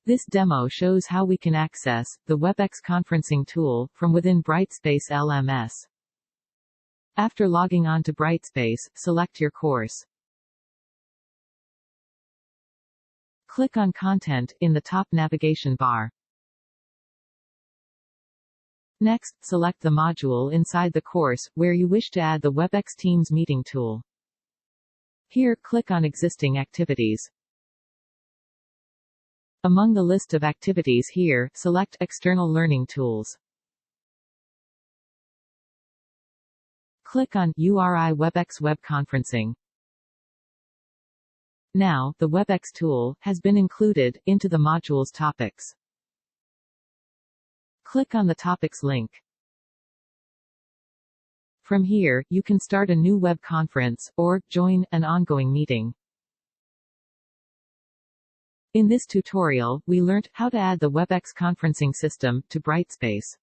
This demo shows how we can access the Webex conferencing tool from within Brightspace LMS. After logging on to Brightspace, select your course. Click on Content in the top navigation bar. Next, select the module inside the course where you wish to add the Webex Teams meeting tool. Here, click on Existing Activities. Among the list of activities here, select External Learning Tools. Click on URI Webex Web Conferencing. Now, the Webex tool has been included into the module's topics. Click on the Topics link. From here, you can start a new web conference, or join an ongoing meeting. In this tutorial, we learnt how to add the Webex conferencing system to Brightspace.